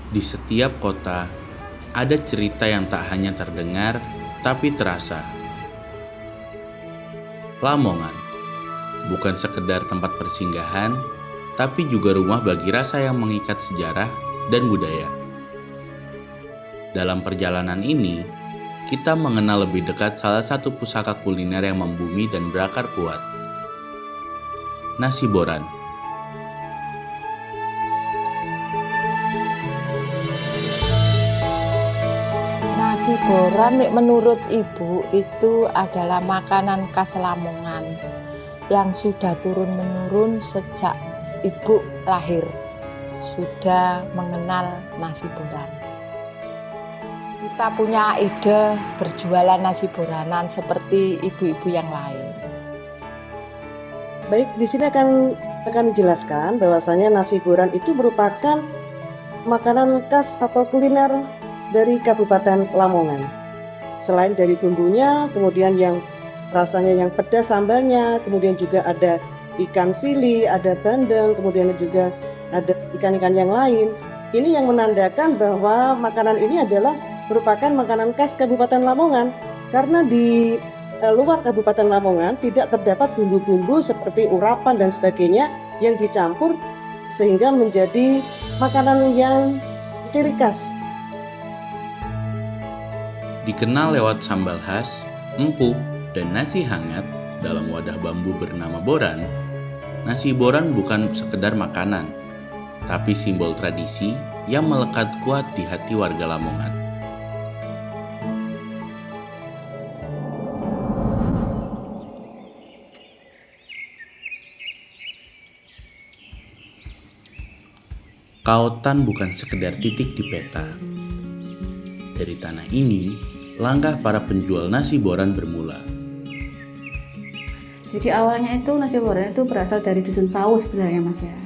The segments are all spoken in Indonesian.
Di setiap kota, ada cerita yang tak hanya terdengar, tapi terasa. Lamongan, bukan sekedar tempat persinggahan, tapi juga rumah bagi rasa yang mengikat sejarah dan budaya. Dalam perjalanan ini, kita mengenal lebih dekat salah satu pusaka kuliner yang membumi dan berakar kuat. Nasi boran. Nasi boran menurut Ibu itu adalah makanan khas Lamongan yang sudah turun-menurun sejak Ibu lahir. Sudah mengenal nasi boran. Kita punya ide berjualan nasi boranan seperti ibu-ibu yang lain. Baik, di sini akan dijelaskan bahwasanya nasi boran itu merupakan makanan khas atau kuliner dari Kabupaten Lamongan. Selain dari bumbunya, kemudian yang rasanya yang pedas sambalnya, kemudian juga ada ikan sili, ada bandeng, kemudian juga ada ikan-ikan yang lain. Ini yang menandakan bahwa makanan ini adalah merupakan makanan khas Kabupaten Lamongan, karena di luar Kabupaten Lamongan tidak terdapat bumbu-bumbu seperti urapan dan sebagainya yang dicampur sehingga menjadi makanan yang ciri khas. Dikenal lewat sambal khas, empuk, dan nasi hangat dalam wadah bambu bernama boran, nasi boran bukan sekedar makanan, tapi simbol tradisi yang melekat kuat di hati warga Lamongan. Kautan bukan sekedar titik di peta. Dari tanah ini, langkah para penjual nasi boran bermula. Jadi awalnya itu nasi boran itu berasal dari dusun Sawu sebenarnya Mas ya.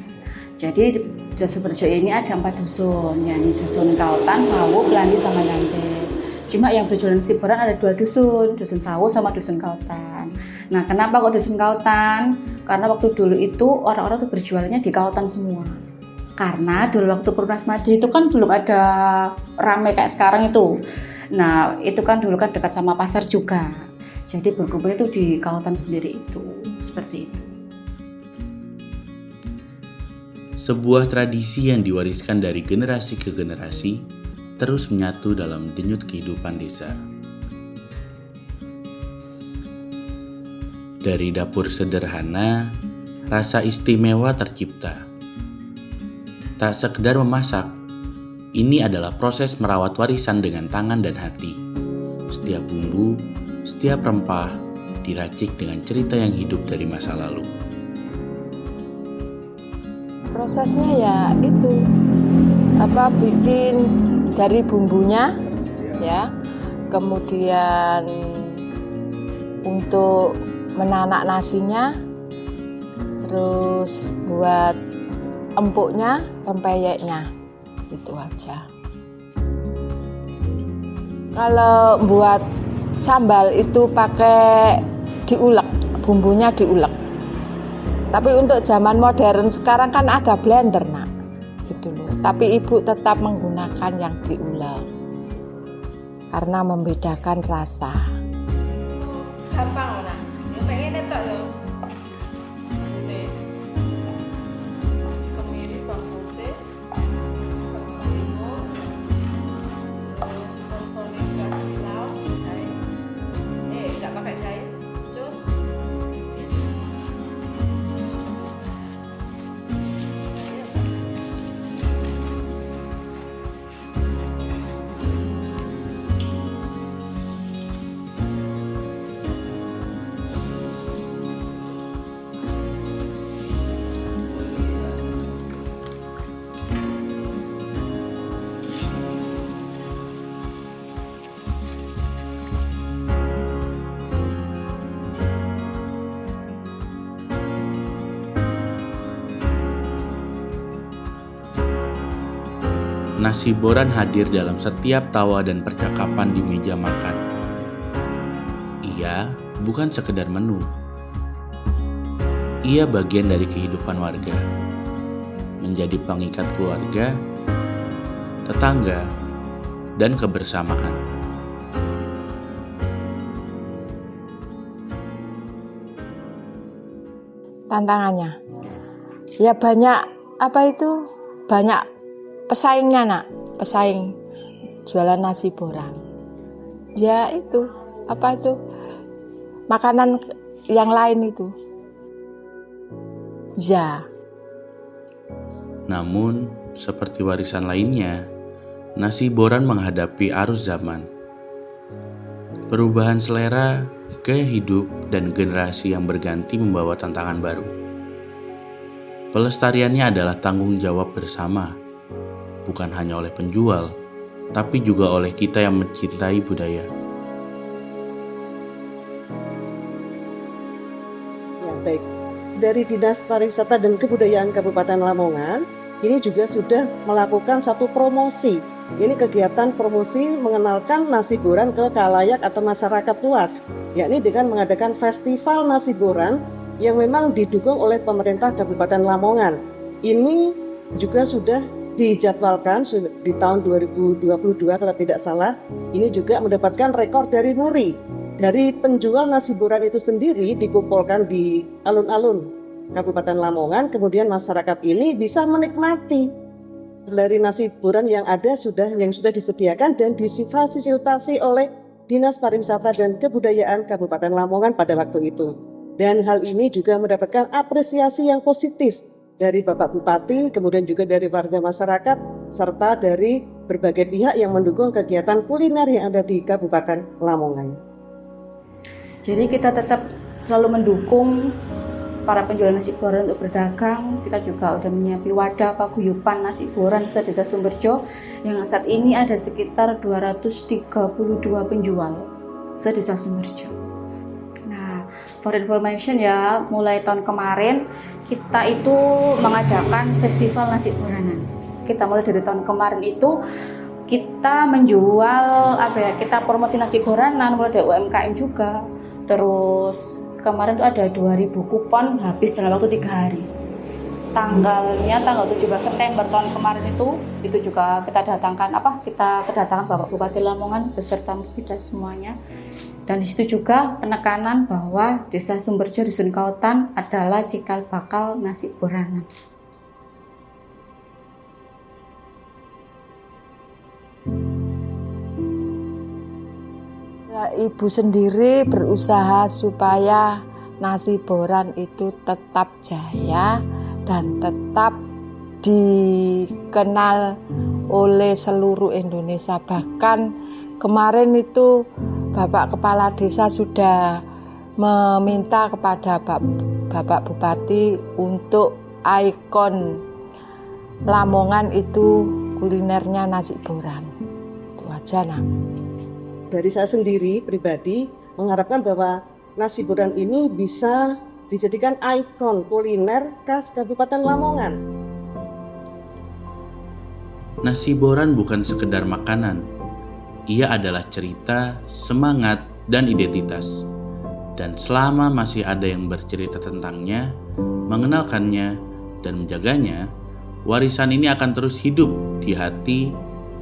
Jadi di Desa Berjo ini ada 4 dusun, yakni dusun Kautan, Sawu, Belandi, sama Lante. Cuma yang berjualan nasi boran ada 2 dusun, dusun Sawu sama dusun Kautan. Nah, kenapa kok dusun Kautan? Karena waktu dulu itu orang-orang tuh berjualannya di Kautan semua. Karena dulu waktu Perumnas Madi itu kan belum ada rame kayak sekarang itu. Nah, itu kan dulu kan dekat sama pasar juga. Jadi berkumpul itu di Kautan sendiri itu, seperti itu. Sebuah tradisi yang diwariskan dari generasi ke generasi terus menyatu dalam denyut kehidupan desa. Dari dapur sederhana, rasa istimewa tercipta. Tak sekedar memasak, ini adalah proses merawat warisan dengan tangan dan hati. Setiap bumbu, setiap rempah diracik dengan cerita yang hidup dari masa lalu. Prosesnya ya itu bikin dari bumbunya ya, kemudian untuk menanak nasinya, terus buat empuknya, rempeyeknya, itu aja. Kalau buat sambal itu pakai diulek, bumbunya diulek. Tapi untuk zaman modern sekarang kan ada blender nak, gitu loh. Tapi ibu tetap menggunakan yang diulek karena membedakan rasa. Gampang lah, yang pengen netok loh. Kemiri bawang putih, bawang limau, terus komponi kasih laos, jahe. Nggak pakai jahe, cut. Nasi boran hadir dalam setiap tawa dan percakapan di meja makan. Ia bukan sekedar menu. Ia bagian dari kehidupan warga. Menjadi pengikat keluarga, tetangga, dan kebersamaan. Tantangannya ya banyak, banyak pesaingnya nak, pesaing jualan nasi boran. Ya itu makanan yang lain itu ya. Namun, seperti warisan lainnya, nasi boran menghadapi arus zaman. Perubahan selera, gaya hidup, dan generasi yang berganti membawa tantangan baru. Pelestariannya adalah tanggung jawab bersama, bukan hanya oleh penjual, tapi juga oleh kita yang mencintai budaya. Ya, baik. Dari Dinas Pariwisata dan Kebudayaan Kabupaten Lamongan, ini juga sudah melakukan satu promosi. Ini kegiatan promosi mengenalkan nasi boran ke khalayak atau masyarakat luas, yakni dengan mengadakan festival nasi boran yang memang didukung oleh pemerintah Kabupaten Lamongan. Ini juga sudah dijadwalkan di tahun 2022 kalau tidak salah. Ini juga mendapatkan rekor dari Muri. Dari penjual nasi boran itu sendiri dikumpulkan di alun-alun Kabupaten Lamongan, kemudian masyarakat ini bisa menikmati dari nasi boran yang sudah disediakan dan difasilitasi oleh Dinas Pariwisata dan Kebudayaan Kabupaten Lamongan pada waktu itu. Dan hal ini juga mendapatkan apresiasi yang positif dari Bapak Bupati, kemudian juga dari warga masyarakat, serta dari berbagai pihak yang mendukung kegiatan kuliner yang ada di Kabupaten Lamongan. Jadi kita tetap selalu mendukung para penjual nasi boran untuk berdagang. Kita juga sudah menyiapkan wadah paguyuban nasi boran se-Desa Sumberjo yang saat ini ada sekitar 232 penjual se-Desa Sumberjo. Nah, for information ya, mulai tahun kemarin kita itu mengadakan festival nasi boranan. Kita mulai dari tahun kemarin itu kita menjual kita promosi nasi boranan, mulai dari UMKM juga. Terus kemarin tuh ada 2.000 kupon habis dalam waktu 3 hari. Tanggal 17 September tahun kemarin itu juga kita kedatangan Bapak Bupati Lamongan beserta Musbida semuanya. Dan di situ juga penekanan bahwa Desa Sumberjo Dusun Kautan adalah cikal bakal nasi boranan. Ibu sendiri berusaha supaya nasi boran itu tetap jaya dan tetap dikenal oleh seluruh Indonesia. Bahkan kemarin itu Bapak Kepala Desa sudah meminta kepada Bapak Bupati untuk ikon Lamongan itu kulinernya nasi boran. Itu aja nak. Dari saya sendiri pribadi mengharapkan bahwa nasi boran ini bisa dijadikan ikon kuliner khas Kabupaten Lamongan. Nasi boran bukan sekedar makanan. Ia adalah cerita, semangat, dan identitas. Dan selama masih ada yang bercerita tentangnya, mengenalkannya, dan menjaganya, warisan ini akan terus hidup di hati,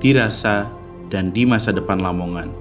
dirasa, dan di masa depan Lamongan.